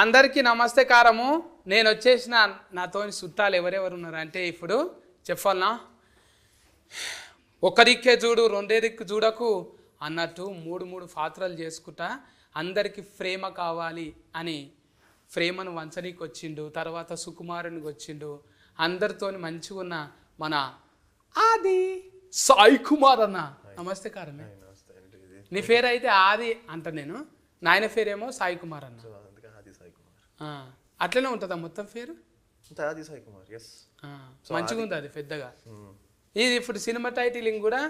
అందరికీ నమస్తే కారము. నేను వచ్చేసిన నాతో చుట్టాలు ఎవరెవరు ఉన్నారు అంటే ఇప్పుడు చెప్పాలనా, ఒక దిక్కే చూడు రెండే దిక్కు చూడకు అన్నట్టు మూడు పాత్రలు చేసుకుంటా అందరికీ ప్రేమ కావాలి అని ప్రేమను వంచనీకి వచ్చిండు. తర్వాత సుకుమారునికి వచ్చిండు. అందరితోని మంచిగా ఉన్న మన ఆది సాయి కుమార్ అన్న. నమస్తే కారమే. నీ పేరు అయితే ఆది అంట, నేను నాయన పేరేమో సాయి కుమార్ అన్న. అట్లనే ఉంటుందా మొత్తం పేరు? మంచిగా ఉంది అది పెద్దగా. ఇది ఇప్పుడు సినిమా టైటిలింగ్ కూడా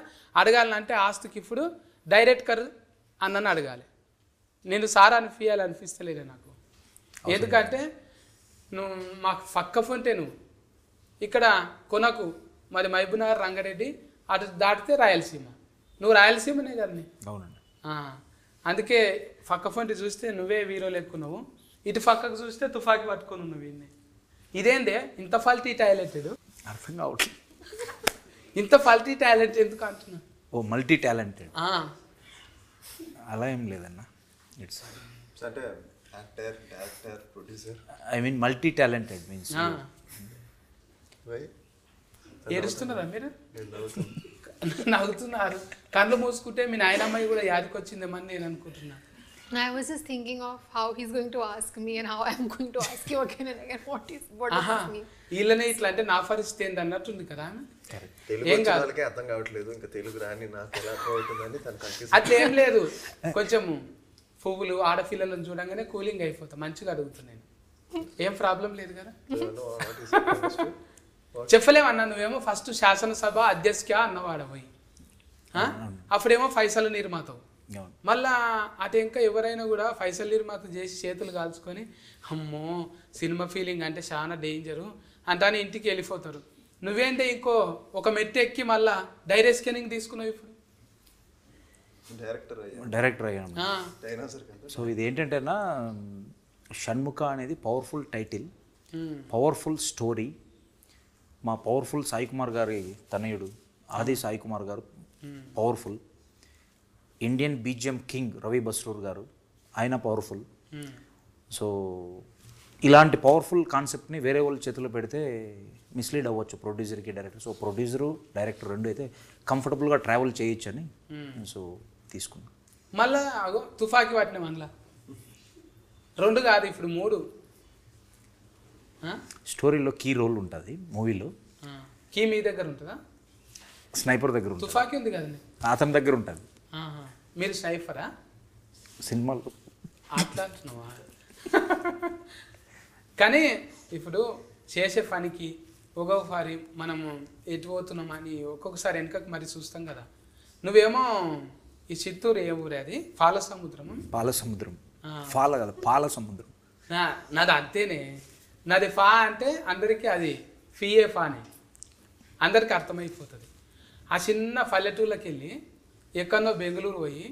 అడగాలంటే ఆస్తుకి ఇప్పుడు డైరెక్టర్ అన్నని అడగాలి. నేను సార్ అనిపిస్తలేదు నాకు. ఎందుకంటే నువ్వు మాకు పక్క ఫోన్టే నువ్వు ఇక్కడ కొనకు, మరి మహబూబ్నగర్ రంగారెడ్డి అటు దాటితే రాయలసీమ. నువ్వు రాయలసీమనే కదా. అవునండి. అందుకే పక్క ఫోన్ చూస్తే నువ్వే వీరో లెక్కున్నావు, ఇటు పక్కకు చూస్తే తుఫాకి పట్టుకొని ఉన్నావు. వీడిని ఇదేందే ఇంత ఫల్టీ టాలెంటెడ్? అర్థం కావట్లేదు. ఇంత ఫల్టీ టాలెంట్ ఎందుకు అంటున్నా? ఓ మల్టీ టాలెంటెడ్ అలా ఏం లేదన్న. ఇట్స్ అంటే actor, director, producer. I mean multi talented means. ఏడుస్తున్నారా మీరు? నవ్వుతున్నారు. కళ్ళు మూసుకుంటే మీ నాయనమ్మాయి కూడా యాదకొచ్చిందేమని నేను అనుకుంటున్నా. I was just thinking of how he's going to ask me and how I'm going to ask you again and again what does this mean? వీళ్ళనే ఇట్లా అంటే నా పరిస్థితి ఏంది అన్నట్టుంది కదా. ఏం కాదు, అర్థం కావట్లేదు ఇంకా తెలుగు రాని నాకు ఎలా అర్థమవుతుందని తను కన్ఫ్యూజ్. అట్లా ఏం లేదు, కొంచెం పువ్వులు ఆడపిల్లలను చూడంగానే కూలింగ్ అయిపోతా. మంచిగా అడుగుతున్నాను, ఏం ప్రాబ్లం లేదు కదా. చెప్పలేమన్నా, నువ్వేమో ఫస్ట్ శాసనసభ అధ్యక్ష అన్నవాడ పోయి, అప్పుడేమో ఫైసల్ నిర్మాతవు. మళ్ళా అటు ఇంకా ఎవరైనా కూడా ఫైసల్ నిర్మాత చేసి చేతులు కాల్చుకొని అమ్మో సినిమా ఫీలింగ్ అంటే చాలా డేంజరు అంటాని ఇంటికి వెళ్ళిపోతారు. నువ్వేంటే ఇంకో ఒక మెట్టు ఎక్కి మళ్ళా డైరెక్ట్ స్కానింగ్ తీసుకున్నావు. ఇప్పుడు డైరెక్టర్ అయ్యాను. సో ఇది ఏంటంటేనా, షణ్ముఖ అనేది పవర్ఫుల్ టైటిల్, పవర్ఫుల్ స్టోరీ. మా పవర్ఫుల్ సాయి కుమార్ గారి తనయుడు ఆది సాయి కుమార్ గారు powerful. Indian BGM king Ravi Basrur గారు, ఆయన పవర్ఫుల్. సో ఇలాంటి పవర్ఫుల్ కాన్సెప్ట్ని వేరే వాళ్ళ చేతిలో పెడితే మిస్లీడ్ అవ్వచ్చు ప్రొడ్యూసర్కి, డైరెక్టర్. సో ప్రొడ్యూసరు డైరెక్టర్ రెండు అయితే కంఫర్టబుల్గా ట్రావెల్ చేయొచ్చు అని సో తీసుకున్నాం. మళ్ళా అగో తుఫాకి పట్టిన మనలా 2 కాదు ఇప్పుడు 3. స్టోరీలో కీ రోల్ ఉంటుంది మూవీలో. కీ మీ దగ్గర ఉంటుందా? స్నైపర్ దగ్గర ఉంటుంది. తుఫాకి ఉంది కదండి, అతని దగ్గర ఉంటుంది. మీరు స్నైపరా సినిమాలో? అట్లా అంటున్నావా? కానీ ఇప్పుడు చేసే పనికి ఒక్కొక్కసారి మనము ఎటు పోతున్నామని ఒక్కొక్కసారి వెనకకు మరి చూస్తాం కదా. నువ్వేమో ఈ చిత్తూరు ఏ ఊరే అది? పాలసముద్రము. పాలసముద్రం. పాల కదా, పాలసముద్రం. నాది అంతేనే. నాది ఫా అంటే అందరికీ అది ఫిఏ ఫానే అందరికీ అర్థమైపోతుంది. ఆ చిన్న పల్లెటూళ్ళకి వెళ్ళి ఎక్కడో బెంగళూరు పోయి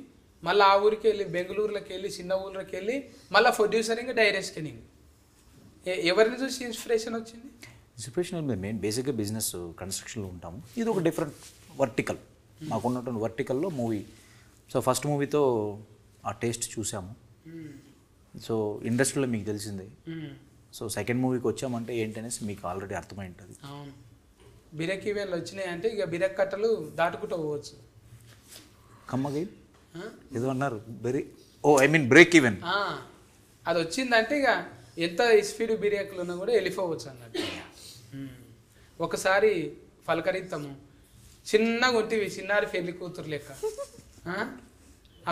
మళ్ళీ ఆ ఊరికి వెళ్ళి బెంగళూరులోకి వెళ్ళి చిన్న ఊళ్ళకి వెళ్ళి మళ్ళీ ప్రొడ్యూసరింగ్ డైరెక్ట్ స్కానింగ్. ఎవరిని చూసి ఇన్స్పిరేషన్ వచ్చింది? ఇన్స్పిరేషన్ మేము బేసిక్గా బిజినెస్ కన్స్ట్రక్షన్లో ఉంటాము. ఇది ఒక డిఫరెంట్ వర్టికల్, మాకున్నటువంటి వర్టికల్లో మూవీ. సో ఫస్ట్ మూవీతో ఆ టేస్ట్ చూసాము. సో ఇండస్ట్రీలో మీకు తెలిసిందే. సో సెకండ్ మూవీకి వచ్చామంటే ఏంటనేసి మీకు ఆల్రెడీ అర్థమై ఉంటుంది. అవును, బిరక్ ఈవెంట్లు వచ్చినాయి అంటే ఇక బిరక్ కట్టలు దాటుకుంటూ పోవచ్చు. కమ్మగా ఏదో అన్నారు బ్రేక్ ఈవెన్. అది వచ్చిందంటే ఇక ఎంత స్పీడ్ బిరేకులు ఉన్నా కూడా వెళ్ళిపోవచ్చు అన్నట్టు. ఒకసారి పలకరిస్తాము, చిన్నగా ఉంటివి చిన్నారి పెళ్లి కూతురు లెక్క.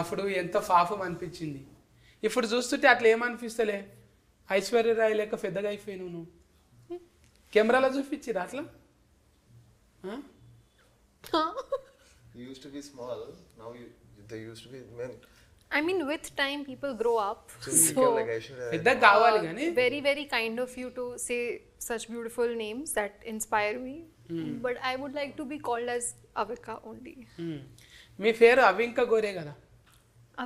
అప్పుడు ఎంత పాపం అనిపించింది. ఇప్పుడు చూస్తుంటే అట్లా ఏమనిపిస్తలే, ఐశ్వర్యరాయ్ లెక్క పెద్దగా అయిపోయినావు నువ్వు. కెమెరాలో చూపించిరా అట్లా? You used to be small, now they used to be men. I mean, with time people grow up. So like పెద్దగా కావాలి కానీ. Very very kind of you to say such beautiful names that inspire me. But I would like to be called as Avika only. మీ పేరు అవింక గోరే కదా?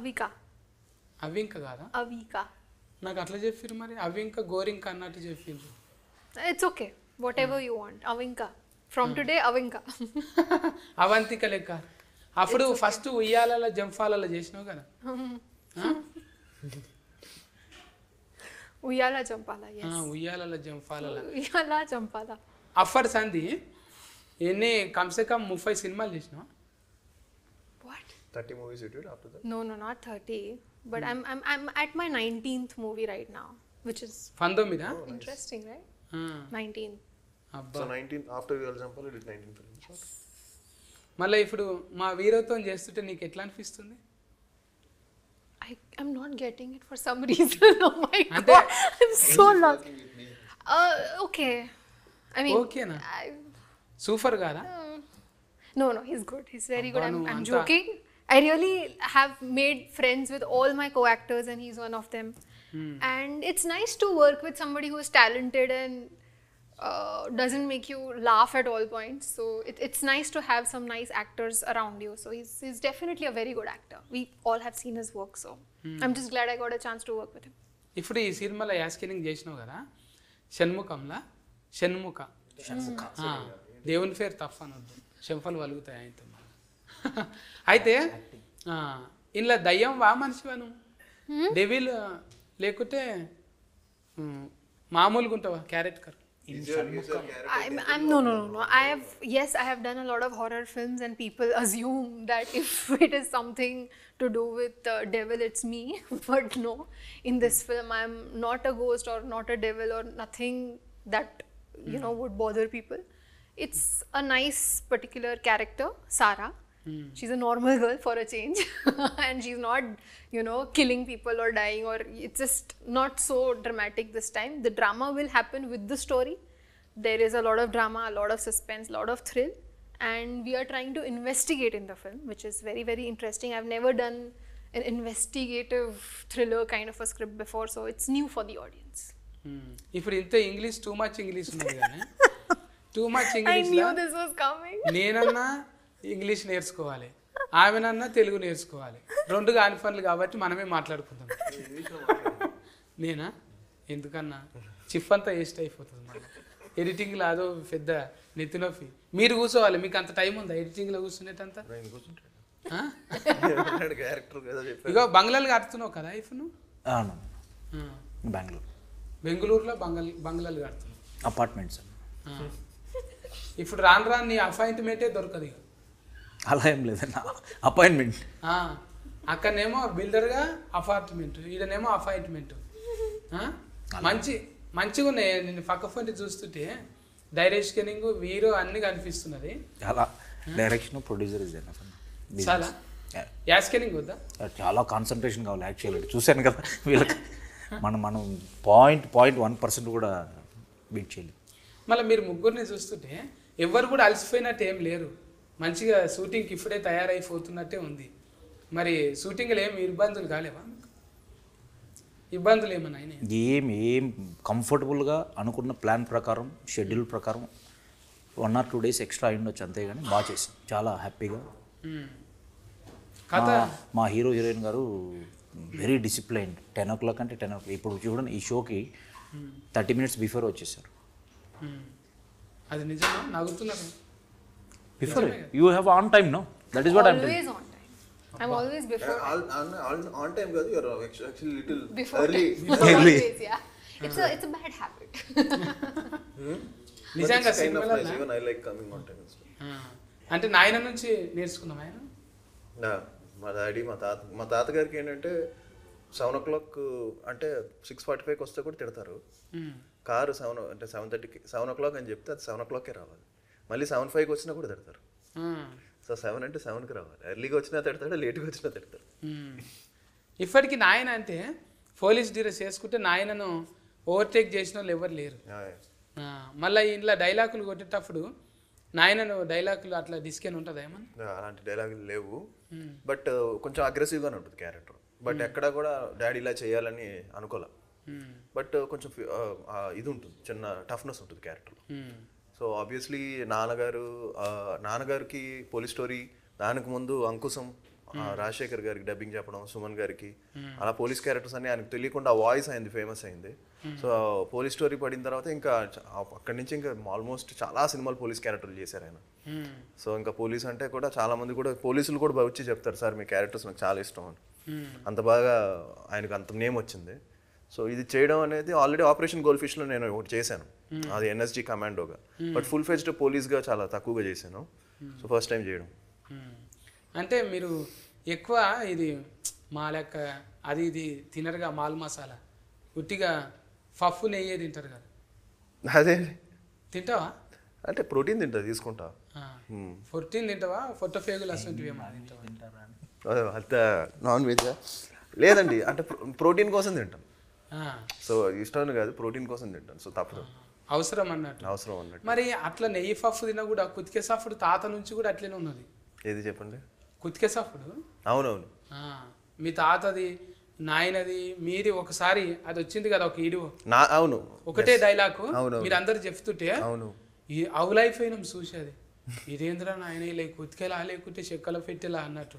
Avika. అవింక కాదా? Avika. నాకు అట్లా చెప్పిరు మరి, అవింక గోరింక అన్నట్టు చెప్పిర్రు. It's okay, whatever you want. Avinka. From today, Avinka. Avantika లెక్క. అప్పుడు ఫస్ట్ ఉయ్యాలలో జంఫాలలో చేసినావు కదా. Uyala Jampala, yes. ఉయ్యాల జంపాల Uyala Jampala. అఫర్ సంధి ఎన్ని కమ్సే కమ్ 30 సినిమాలు చేసినావు? What? 30 movies you did after that? No, not 30. But I'm at my 19th movie right now, which is 19 interesting, right? 19. అబ్బా So 19 after Uyala Jampala you did 19 films. మళ్ళీ ఇప్పుడు మా వీరత్వం చేస్తుంటే నీకు ఎట్లా అనిపిస్తుంది? I'm not getting it for some reason. Oh my Ante- god, I'm so lost. Okay. I mean, ఓకేనా? I- super గారా? no, he's good. He's very good. Abbanu, I'm anta- joking. I really have made friends with all my co-actors, and he's one of them. And it's nice to work with somebody who is talented and doesn't make you laugh at all points. So it's nice to have some nice actors around you. So he's definitely a very good actor. We all have seen his work, so I'm just glad I got a chance to work with him. ఇప్పుడు ఈ సినిమాలో యాస్కినింగ్ చేసినావు కదా, షణ్ముఖంలా షణ్ముఖ ఆ, దేవుని పేరు తప్ప అనొద్దు, చెంపలు వలుగుతాయి ఆయనతో. అయితే ఇంట్లో దయ్యం వా మనిషివా నువ్వు? డెవిల్ లేకుంటే మామూలుగా ఉంటావా character? I'm no. I have done a lot of horror films, and people assume that if it is something to do with devil, it's me. But no, in this film, I'm not a ghost or not a devil or nothing that would bother people. It's a nice particular character, Sarah. She's a normal girl for a change, and she's not, killing people or dying, or it's just not so dramatic this time. The drama will happen with the story. There is a lot of drama, a lot of suspense, a lot of thrill, and we are trying to investigate in the film, which is very, very interesting. I've never done an investigative thriller kind of a script before, so it's new for the audience. ఇప్పుడు ఇంత English too much English ఉన్నది కానీ too much I English knew this was coming. నేనన్నా English నేర్చుకోవాలి, ఆమెనన్నా తెలుగు నేర్చుకోవాలి. రెండు కాని పనులు కాబట్టి మనమే మాట్లాడుకుందాం. నేనా? ఎందుకన్నా చిప్ అంతా వేస్ట్ అయిపోతుంది. మన ఎడిటింగ్లో అదో పెద్ద నెత్తినొప్పి. మీరు కూర్చోవాలి, మీకు అంత టైం ఉందా ఎడిటింగ్లో కూర్చునేటంతా? క్యారెక్టర్ కదా చెప్పాను. ఇగో బంగ్లాలు కడుతున్నావు కదా ఇఫ్ నువ్వు? అవును, బెంగళూరు బెంగళూరులో బంగ్లాలు కడుతున్నావు, అపార్ట్మెంట్స్. ఇప్పుడు రాను నీ అపాయింట్మెంటే దొరకదు ఇక. అలా ఏం లేదన్న, అపాయింట్మెంట్. అక్కడనేమో బిల్డర్గా అపార్ట్మెంట్, ఈడనేమో అపాయింట్మెంట్. మంచిగా ఉన్నాయి. నేను పక్క ఫోన్ చూస్తుంటే డైరెక్షనింగ్ వీరో అన్ని కనిపిస్తున్నది. చాలా డైరెక్షన్, ప్రొడ్యూసర్ ఇస్ చాలా యాస్కెనింగ్ వద్దా? చాలా కాన్సన్ట్రేషన్ కావాలి యాక్చువల్లీ. చూశాను కదా వీళ్ళకి, మనం 0.1% కూడా బీట్ చేయలేదు. మళ్ళీ మీరు ముగ్గురిని చూస్తుంటే ఎవరు కూడా అలసిపోయినట్టు ఏం లేరు. మంచిగా షూటింగ్కి ఇప్పుడే తయారైపోతున్నట్టే ఉంది. మరి షూటింగ్లో ఏమి ఇబ్బందులు కాలేవా? ఇబ్బందులు ఏమన్నా అయినాయి? ఏం కంఫర్టబుల్గా అనుకున్న ప్లాన్ ప్రకారం, షెడ్యూల్ ప్రకారం 1 or 2 days ఎక్స్ట్రా అయ్యుండొచ్చు, అంతేగాని బాగా చేసాం, చాలా హ్యాపీగా. కథ మా హీరో హీరోయిన్ గారు వెరీ డిసిప్లైన్డ్. 10 o'clock అంటే 10 o'clock. ఇప్పుడు చూడండి, ఈ షోకి 30 minutes బిఫోర్ వచ్చేసారు. అది నిజమా? నవ్వుతున్నారు. Before you have on time, no? That is what I am Always on time. I'm always before. On time కాదు, you're actually little Before early. Always, yeah. It's a bad habit. నిజంగా But it's kind of nice. సినిమాలో Even I like coming on time. అంటే నాయన నుంచి నేర్చుకున్నాం ఆయన. మా daddy మా తాతగారికి ఏంటంటే 7 o'clock అంటే 6:45 వస్తే కూడా తిడతారు. కారు 7 o'clock అని చెప్తే అది 7 o'clockకే రావాలి. మళ్ళీ 7:05 వచ్చినా కూడా తిడతారు. సో 7 అంటే 7కి రావాలి. ఎర్లీగా వచ్చినా తిడతాడు, లేట్గా వచ్చినా తిడతాడు. ఇప్పటికి నాయన అంటే పోలీస్ డ్రెస్ చేసుకుంటే నాయనను ఓవర్టేక్ చేసిన వాళ్ళు ఎవరు లేరు. మళ్ళీ ఇంట్లో డైలాగులు కొట్టేటప్పుడు నాయనను డైలాగులు అట్లా డిస్కెన్ ఉంటుందా ఏమన్నా? అలాంటి డైలాగులు లేవు, బట్ కొంచెం అగ్రెసివ్గానే ఉంటుంది క్యారెక్టర్. బట్ ఎక్కడ కూడా డాడీ ఇలా చేయాలని అనుకోలే, బట్ కొంచెం ఇది ఉంటుంది, చిన్న టఫ్నెస్ ఉంటుంది క్యారెక్టర్లో. సో ఆబ్వియస్లీ నాన్నగారికి పోలీస్ స్టోరీ, దానికి ముందు అంకుశం, రాజశేఖర్ గారికి డబ్బింగ్ చెప్పడం, సుమన్ గారికి, అలా పోలీస్ క్యారెక్టర్స్ అన్ని ఆయనకు తెలియకుండా వాయిస్ అయింది, ఫేమస్ అయింది. సో పోలీస్ స్టోరీ పడిన తర్వాత ఇంకా అక్కడి నుంచి ఇంకా ఆల్మోస్ట్ చాలా సినిమాలు పోలీస్ క్యారెక్టర్లు చేశారు ఆయన. సో ఇంకా పోలీస్ అంటే కూడా చాలా మంది కూడా పోలీసులు కూడా వచ్చి చెప్తారు, సార్ మీ క్యారెక్టర్స్ నాకు చాలా ఇష్టం అని. అంత బాగా ఆయనకు అంత నేమ్ వచ్చింది. సో ఇది చేయడం అనేది ఆల్రెడీ ఆపరేషన్ గోల్డ్ ఫిష్లో నేను ఒకటి చేశాను, అది ఎన్ఎస్జీ కమాండోగా. బట్ ఫుల్ ఫెజ్డ్ పోలీస్గా చాలా తక్కువగా చేశాను. సో ఫస్ట్ టైం చేయడం. అంటే మీరు ఎక్కువ ఇది మా లెక్క అది ఇది తినరుగా, మాల్ మసాలా ఉట్టిగా పప్పు నెయ్యే తింటారు కదా, అదే తింటావా? అంటే ప్రోటీన్ తింటా, తీసుకుంటా. 14 తింటావా? ఫేగులు అసంటివి ఏమో తింటావా? అంత నాన్ వెజ్ లేదండి, అంటే ప్రోటీన్ కోసం తింటాను. సో ఇష్టం కాదు, ప్రోటీన్ కోసం తింటాను. సో తప్పదు, అవసరం అన్నట్టు. అవసరం అన్నట్టు. మరి అట్లా నెయ్యి పప్పు తిన్నా కూడా కుతికే సాఫ్డ్ తాత నుంచి కూడా అట్లనే ఉన్నది. ఏది చెప్పండి? కుతికే సాఫ్డ్. అవునవును, మీ తాతది నాయనది మీది ఒకసారి అది వచ్చింది కదా ఒక వీడియో. అవును, ఒకటే డైలాగ్ అవును, మీరు అందరు చెప్తుంటే అవును, ఈ అవు లైఫ్ అయినాం చూసేది. ఇదేంద్రా నాయన లేక కుతికేలా లేకుంటే చెక్కల పెట్టేలా అన్నట్టు.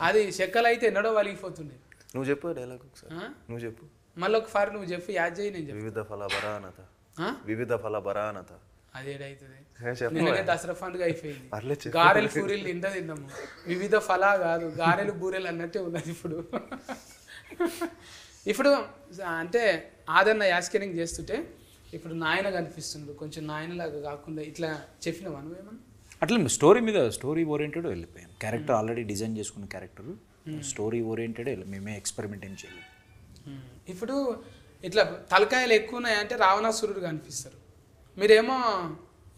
అది చెక్కలు అయితే ఎన్నడో వలిగిపోతుండే. నువ్వు చెప్పు డైలాగ్ ఒకసారి, నువ్వు చెప్పు మళ్ళీ ఒకసారి నువ్వు చెప్పు, యాద్ చేయి. నేను చెప్పు. వివిధ ఫల బరానత, వివిధ ఫల బరానత. అదేడైతుంది. చెప్పు. నిన్ననే దసరా పండుగ అయిపోయింది. పర్లేదు చెప్పు. గారెలు పూరీలు నిండా తిన్నాము. వివిధ ఫలా కాదు, గారెలు బూరెలు అన్నట్టే ఉన్నది ఇప్పుడు. ఇప్పుడు అంటే ఆదరణ యాస్కెనింగ్ చేస్తుంటే ఇప్పుడు నాయన కనిపిస్తున్నాడు, కొంచెం నాయనలాగా కాకుండా ఇట్లా చెప్పినావా నువ్వేమన్నా? అట్లా స్టోరీ మీద స్టోరీ ఓరియంటెడ్ వెళ్ళిపోయాం. క్యారెక్టర్ ఆల్రెడీ డిజైన్ చేసుకున్న క్యారెక్టర్, స్టోరీ ఓరియంటెడ్ మేమే ఎక్స్పెరిమెంట్ ఏం చేయలేదు. ఇప్పుడు ఇట్లా తలకాయలు ఎక్కువ ఉన్నాయంటే రావణాసురుడు కనిపిస్తారు. మీరేమో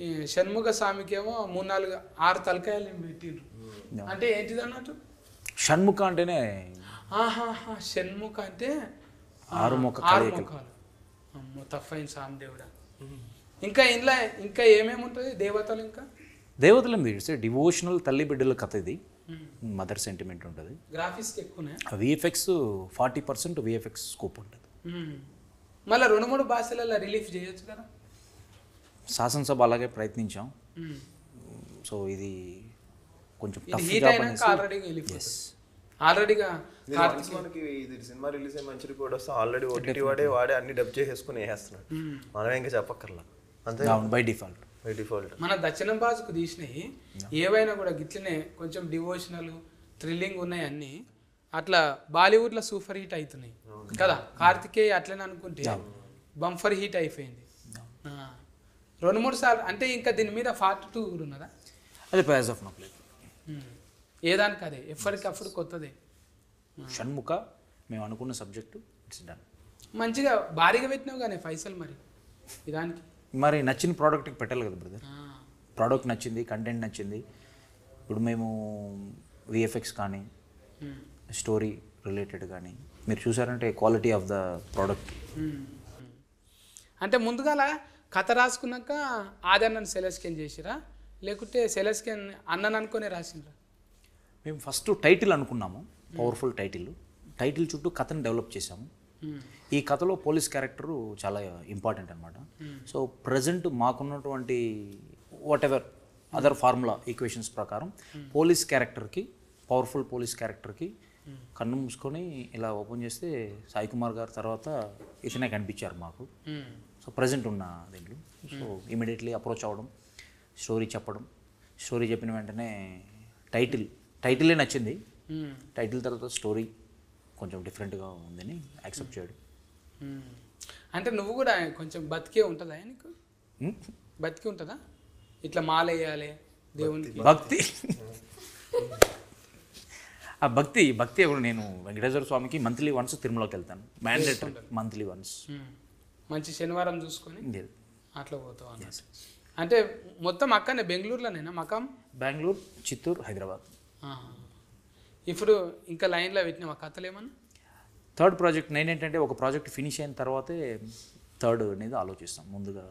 ఈ షణ్ముఖ స్వామికి ఏమో 3, 4, 6 తలకాయలు పెట్టిండ్రు. అంటే ఏంటిది అన్నట్టు? షణ్ముఖ అంటేనే షణ్ముఖ అంటే 6 ముఖాలు. అమ్మో తప్పైంది సామదేవుడా. ఇంకా ఇంట్లో ఇంకా ఏమేమి ఉంటుంది దేవతలు? ఇంకా దేవతలు ఇట్స్ డివోషనల్ తల్లి బిడ్డల కథ. ఇది మదర్ సెంటిమెంట్ ఉంటుంది. గ్రాఫిక్స్ ఎక్కువనే. విఎఫ్ఎక్స్ 40% విఎఫ్ఎక్స్ స్కోప్ ఉంటుంది. మళ్ళీ 2-3 భాషలలో రిలీఫ్ చేయొచ్చు కదా. శాసనసభ అలాగే ప్రయత్నించాం. సో ఇది కొంచెం హీట్ అయినాక ఆల్రెడీగా మనకి ఇది సినిమా రిలీజ్ అయ్యి మంచి రిపోర్ట్ వస్తే ఆల్రెడీ ఓటీటీ వాడే అన్ని డబ్ చేసేసుకుని వేస్తున్నాడు. మనం ఇంకా చెప్పక్కర్లా, అంతే బై డిఫాల్ట్. మన దక్షిణం భాషకు తీసినవి ఏవైనా కూడా గిట్లనే కొంచెం డివోషనల్ థ్రిల్లింగ్ ఉన్నాయి అన్ని. అట్లా బాలీవుడ్లో సూపర్ హిట్ అవుతున్నాయి కదా. కార్తికేయ అట్లనే అనుకుంటే బంఫర్ హిట్ అయిపోయింది 2-3 సార్లు. అంటే ఇంకా దీని మీద Part 2 కూడా ఉన్నదా? అదే ప్యాజ్ ఆఫ్ నో. ఏదానికి అదే ఎప్పటికప్పుడు కొత్తదే. షణ్ముఖ మేము అనుకున్న సబ్జెక్టు ఇట్స్ డన్. మంచిగా భారీగా పెట్టినావు కానీ పైసలు మరి దానికి. మరి నచ్చిన ప్రోడక్ట్కి పెట్టాలి కదా బ్రదర్. ప్రోడక్ట్ నచ్చింది, కంటెంట్ నచ్చింది. ఇప్పుడు మేము విఎఫ్ఎక్స్ కానీ స్టోరీ రిలేటెడ్ కానీ మీరు చూసారంటే క్వాలిటీ ఆఫ్ ద ప్రోడక్ట్. అంటే ముందుగాల కథ రాసుకున్నాక ఆదరణను సెలెస్కెన్ చేసిరా లేకుంటే సెలెస్కెన్ అన్నను అనుకునే రాసిండ్రా? మేము ఫస్ట్ టైటిల్ అనుకున్నాము, పవర్ఫుల్ టైటిల్ చుట్టూ కథను డెవలప్ చేసాము. ఈ కథలో పోలీస్ క్యారెక్టరు చాలా ఇంపార్టెంట్ అనమాట. సో ప్రజెంట్ మాకున్నటువంటి what ever other formula equations ప్రకారం పోలీస్ క్యారెక్టర్కి, పవర్ఫుల్ పోలీస్ క్యారెక్టర్కి కన్ను మూసుకొని ఇలా ఓపెన్ చేస్తే సాయి కుమార్ గారు తర్వాత ఇతనే కనిపించారు మాకు. సో ప్రజెంట్ ఉన్న దీంట్లో సో ఇమీడియట్లీ అప్రోచ్ అవ్వడం, స్టోరీ చెప్పడం, స్టోరీ చెప్పిన వెంటనే టైటిలే నచ్చింది. టైటిల్ తర్వాత స్టోరీ కొంచెం డిఫరెంట్గా ఉందని యాక్సెప్ట్ చేయడం. అంటే నువ్వు కూడా కొంచెం బతికే ఉంటుందా నీకు? బతికి ఉంటుందా? ఇట్లా మాల వేయాలి దేవునికి భక్తి. ఆ భక్తి కూడా నేను వెంకటేశ్వర స్వామికి మంత్లీ వన్స్ తిరుమలకి వెళ్తాను, మ్యాండేటరీ మంత్లీ వన్స్. మంచి శనివారం చూసుకొని అట్లా పోతావు అన్నట్టు. అంటే మొత్తం అక్కడనే బెంగళూరులోనేనా మకాం? బెంగళూరు, చిత్తూరు, హైదరాబాద్. ఇప్పుడు ఇంకా లైన్లో పెట్టినావా కథలు ఏమన్నా? థర్డ్ ప్రాజెక్ట్ నేనేంటంటే ఒక ప్రాజెక్ట్ ఫినిష్ అయిన తర్వాతే థర్డ్ అనేది ఆలోచిస్తాం ముందుగా.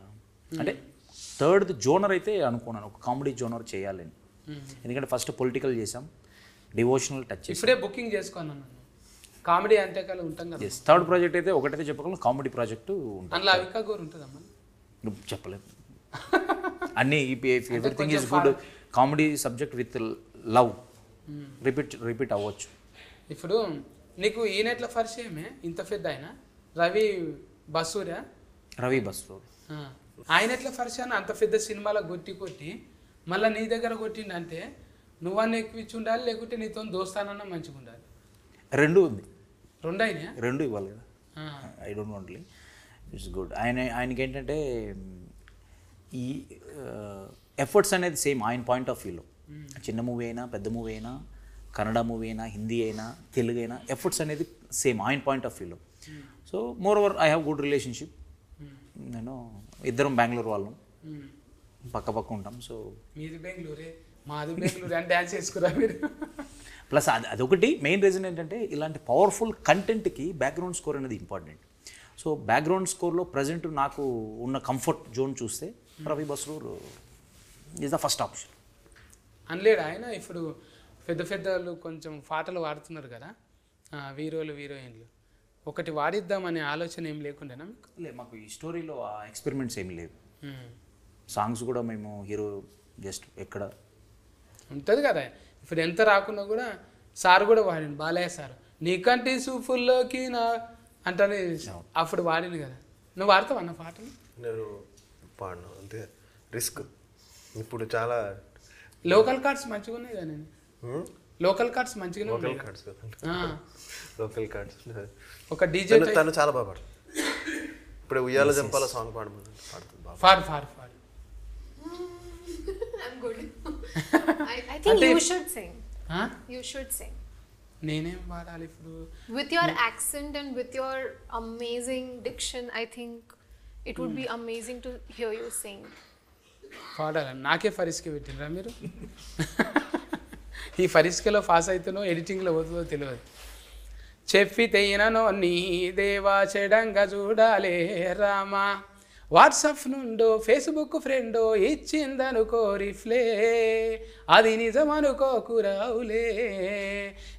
అంటే థర్డ్ జోనర్ అయితే అనుకున్నాను, ఒక కామెడీ జోనర్ చేయాలని. ఎందుకంటే ఫస్ట్ పొలిటికల్ చేసాం, డివోషనల్ టచ్ చేసాం. ఇప్పుడే బుకింగ్ చేసుకున్నాను. కామెడీ అంటే కాదు ఉంటాం కదా. థర్డ్ ప్రాజెక్ట్ అయితే ఒకటైతే చెప్పగలను, కామెడీ ప్రాజెక్టు ఉంటుంది. అందులో అవికా గోరు ఉంటుందమ్మా? చెప్పలేదు. అన్నీ everything is good. Comedy subject with love repeat అవ్వచ్చు. ఇప్పుడు నీకు ఈయనెట్ల పరిచయమే ఇంత పెద్ద ఆయన రవి బసూరా? రవి బసూర్ ఆయన ఎట్లా పరిచయం? అంత పెద్ద సినిమాలో కొట్టి మళ్ళీ నీ దగ్గర కొట్టిండంటే నువ్వన్నీ ఎక్కువ ఇచ్చి ఉండాలి, లేకుంటే నీతో దోస్తానన్నా మంచిగా ఉండాలి. రెండు ఉంది. రెండు అయినా? రెండు ఇవ్వాలి కదా. ఐ డోంట్ వాంట్లీ ఇట్స్ గుడ్. ఆయనకి ఏంటంటే ఈ ఎఫర్ట్స్ అనేది సేమ్ ఆయన పాయింట్ ఆఫ్ వ్యూలో, చిన్న మూవీ అయినా పెద్ద మూవీ అయినా కన్నడ మూవీ అయినా హిందీ అయినా తెలుగు అయినా ఎఫర్ట్స్ అనేది సేమ్ ఆయన పాయింట్ ఆఫ్ వ్యూలో. So more over I have good relationship. నేను ఇద్దరం బెంగళూరు వాళ్ళం, పక్క పక్క ఉంటాం. సో మీది బెంగళూరే మాది బెంగళూరు అని డ్యాన్స్ చేసుకురా మీరు. ప్లస్ అదొకటి మెయిన్ రీజన్ ఏంటంటే ఇలాంటి పవర్ఫుల్ కంటెంట్కి బ్యాక్గ్రౌండ్ స్కోర్ అనేది ఇంపార్టెంట్. సో బ్యాక్గ్రౌండ్ స్కోర్లో ప్రజెంట్ నాకు ఉన్న కంఫర్ట్ జోన్ చూస్తే Ravi Basrur is the first option. అనలేడు ఆయన. ఇప్పుడు పెద్ద పెద్దలు కొంచెం పాటలు వాడుతున్నారు కదా హీరోలు హీరోయిన్లు, ఒకటి వాడిద్దామనే ఆలోచన ఏం లేకుండానా మీకు? లేదు, మాకు ఈ స్టోరీలో ఆ ఎక్స్పెరిమెంట్స్ ఏమి లేవు. సాంగ్స్ కూడా మేము హీరో జస్ట్ ఎక్కడ ఉంటుంది కదా. ఇప్పుడు ఎంత రాకున్నా కూడా సార్ కూడా వాడింది, బాలయ్య సార్, నీకంటే సూఫుల్లోకి నా అంటే అప్పుడు వాడింది కదా. నువ్వు వాడతావు అన్న పాటలు? నేను పాడను, అంతే రిస్క్. ఇప్పుడు చాలా లోకల్ కార్డ్స్ మంచిగా ఉన్నాయి కదా. నేను లోకల్ కార్డ్స్ మంచిగానే లోకల్ ఉన్నాయి. Cards local cards. ఒక డీజే తను చాలా బాగా పాడు. ఇప్పుడు ఉయ్యాల జంపాల సాంగ్ పాడుతుంది బాగా. ఫాడ్ ఫాడ్ ఫాడ్. I'm good. I think you should sing. You should sing. నేనేం పాడాలి ఇప్పుడు? With your accent and with your amazing diction, I think it would be amazing to hear you sing. పాడాలి. నాకే ఫరిస్కే పెట్టినరా మీరు? ఈ ఫరిస్కేలో పాస్ అవుతానో ఎడిటింగ్లో పోతుందో తెలియదు. చెప్పితే ఇననో నీ దేవా చెడంగా చూడాలే రామా, వాట్సాప్ నుండో ఫేస్బుక్ ఫ్రెండో ఇచ్చిందనుకో రిఫ్లే, అది నిజమనుకోకురావులే,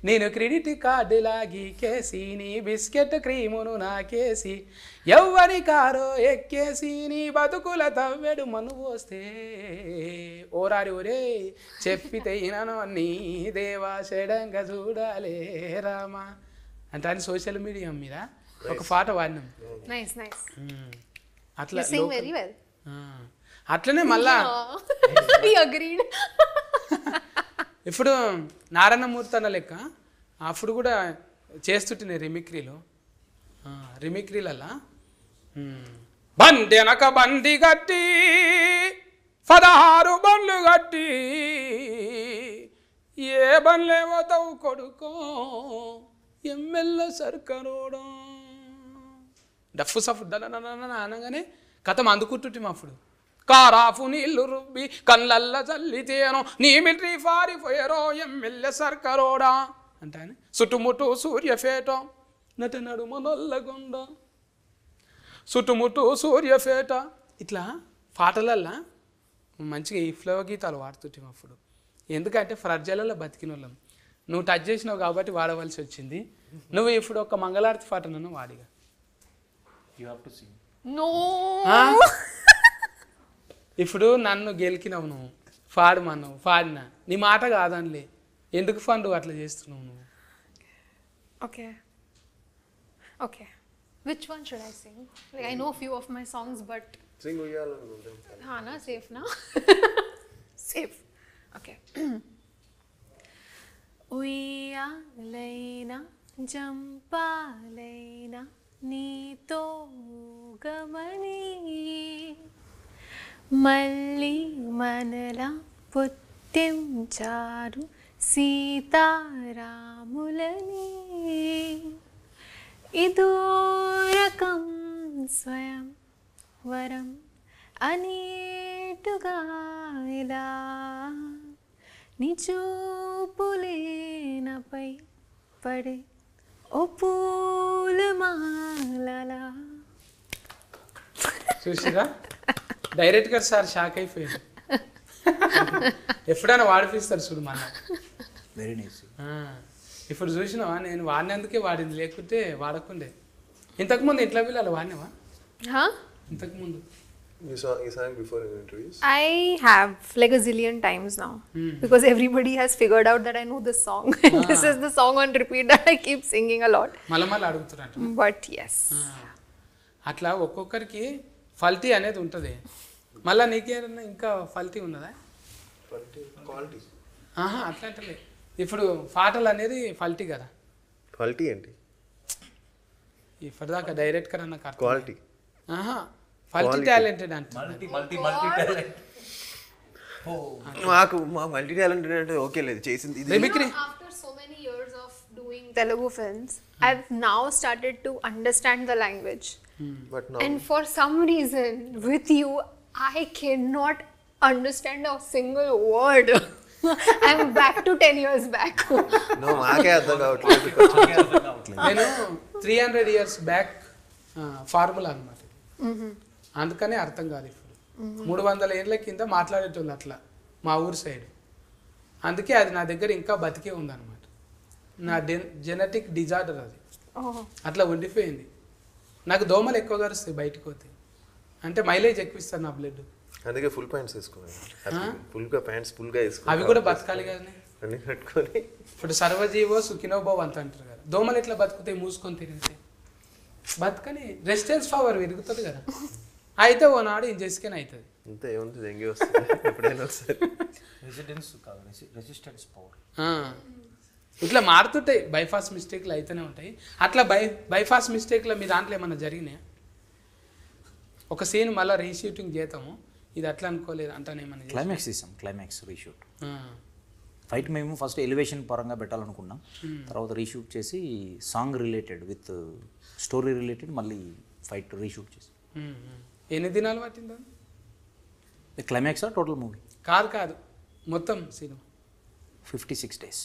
నేను క్రెడిట్ కార్డు లాగి కేసి నీ బిస్కెట్ క్రీమును నాకేసి ఎవ్వరి కారో ఎక్కేసి నీ బతుకుల తవ్వెడు మను పోస్తే, ఓరారి ఒరే చెప్పితే ఇననో నీ దేవా చెడంగా చూడాలే రామా అంటే అని సోషల్ మీడియా మీద ఒక పాట వాడినాం. Nice, nice. అట్లా You sing very well. అట్లనే మళ్ళా We agreed. ఇప్పుడు నారాయణమూర్తి అన్న లెక్క అప్పుడు కూడా చేస్తుంటే రిమిక్రీలల్లా బండి వెనక బండి కట్టి 16 బండ్లు కట్టి ఏ బండ్లేవో తవ్వు కొడుకో ఎమ్మెల్యే సర్కరోడా డఫ్ఫు సఫ్ అనగానే కథం అందుకుంటుంటే అప్పుడు కారాఫు నీళ్లు రుబ్బి కళ్ళల్ల చల్లితేనో నీ మిలిటరీ ఫారిపోయారో ఎమ్మెల్యే సర్కరోడా అంటే చుట్టుముట్టు సూర్యఫేట నట నడుమ నల్లగొండ చుట్టుముట్టు సూర్యఫేట ఇట్లా పాటలల్లా మంచిగా ఈ ఫ్లో గీతాలు వాడుతుంటాం అప్పుడు. ఎందుకంటే ఫ్రజ్జలలో బతికిన వాళ్ళం. నువ్వు టచ్ చేసినావు కాబట్టి వాడవలసి వచ్చింది. నువ్వు ఇప్పుడు ఒక మంగళారతి పాట నన్ను వాడిగా. No. ఇప్పుడు నన్ను గెలికినావు నువ్వు, పాడమన్నావు, పాడినా నీ మాట కాదనిలే, ఎందుకు ఫండు అట్లా చేస్తున్నావు నువ్వు? Okay. Okay. Which one should I sing? Like I know a few of my songs, but Singh ఉయ్యాల na safe na. Safe. Okay. ఉయ్యాలైనా జంపాలైనా నీతో గమని మళ్ళీ మనలా పుట్టించారు సీతారాములని, ఇదో రకం స్వయం వరం అనేటుగా ఇలా నీ చూపులేనపై పడే ఓ పూలమాలలా. చూసిరా డైరెక్ట్గా సార్ షాక్ అయిపోయాడు. ఎప్పుడైనా వాడిపిస్తారు చూడు మన. Very nice. ఇప్పుడు చూసినావా నేను వాడినందుకే వాడింది, లేకుంటే వాడకుండే. ఇంతకుముందు ఇంట్లో పిల్లలు వాడినావా? ఇంతకుముందు You sang before in interviews? I have like a zillion times now because everybody has figured out that I know this song. This is the song on repeat that I keep singing a lot. మళ్ళీ అడుగుతున్నట్టు. But yes. అట్లా ఒక్కొక్కరికి ఫల్టీ అనేది ఉంటుంది. మళ్ళీ నీకేమన్నా ఇంకా ఫల్టీ ఉన్నదా? Quality అట్లా అంటే ఇప్పుడు పాటలు అనేది ఫల్టీ కదా. క్వాలిటీ ఏంటి? ఇప్పటిదాకా డైరెక్టర్ అన్న అర్థం క్వాలిటీ మల్టీ టాలెంటెడ్ అంటే మల్టీ టాలెంట్. మా మల్టీ టాలెంటెడ్ అంటే ఓకే లేదు చేసింది ఇది mimicry After so many years of doing Telugu films, I've now started to understand the language. But And for some reason, with you, I cannot understand a single word. I'm back to 10 years back. No మాకే అర్థం కావట్లేదు. నేను 300 years back formula అనమాట, అందుకనే అర్థం కాదు. ఇప్పుడు 300 ఏళ్ళ కింద మాట్లాడేటోళ్ళు అట్లా మా ఊరు సైడ్, అందుకే అది నా దగ్గర ఇంకా బతికే ఉందన్నమాట. నా జెనెటిక్ డిజార్డర్ అది, అట్లా ఉండిపోయింది. నాకు దోమలు ఎక్కువగా వస్తాయి బయటకు పోతే, అంటే మైలేజ్ ఎక్కువ ఇస్తారు నా బ్లడ్. అందుకే ఫుల్ ప్యాంట్స్ వేసుకోవాలి, ఫుల్గా ప్యాంట్స్ ఫుల్గా వేసుకోవాలి, అవి కూడా బతకాలి కదా. అన్ని కట్టుకొని. ఇప్పుడు సర్వజీవో సుఖినోభవ్ అంత అంటారు కదా, దోమలు ఎట్లా బతుకుతాయి మూసుకొని తిరిగితే? బతకని రెసిస్టెన్స్ పవర్ పెరుగుతుంది కదా, అయితే ఓనాడు ఇంజెస్కెన్ అవుతుంది. అంతే ఏముంది, దెంగి వస్తుంది ఎప్పుడైనా ఒకసారి. రెసిస్టెన్స్ పవర్ ఇట్లా మారుతుంటాయి, బైపాస్ మిస్టేక్లు అయితేనే ఉంటాయి. అట్లా బైపాస్ మిస్టేక్లో మీ దాంట్లో ఏమన్నా జరిగినాయా? ఒక సీన్ మళ్ళీ రీషూటింగ్ చేద్దాము, ఇది అట్లా అనుకోలేదు అంటానేమన్నా? క్లైమాక్స్ తీసాం, క్లైమాక్స్ రీషూట్. ఫైట్ మేము ఫస్ట్ ఎలివేషన్ పరంగా పెట్టాలనుకున్నాం, తర్వాత రీషూట్ చేసి song related with story related మళ్ళీ ఫైట్ రీషూట్ చేసి. ఎన్ని దినాలు పట్టిందా? క్లైమాక్సా టోటల్ మూవీ? కాదు మొత్తం సినిమా 56 days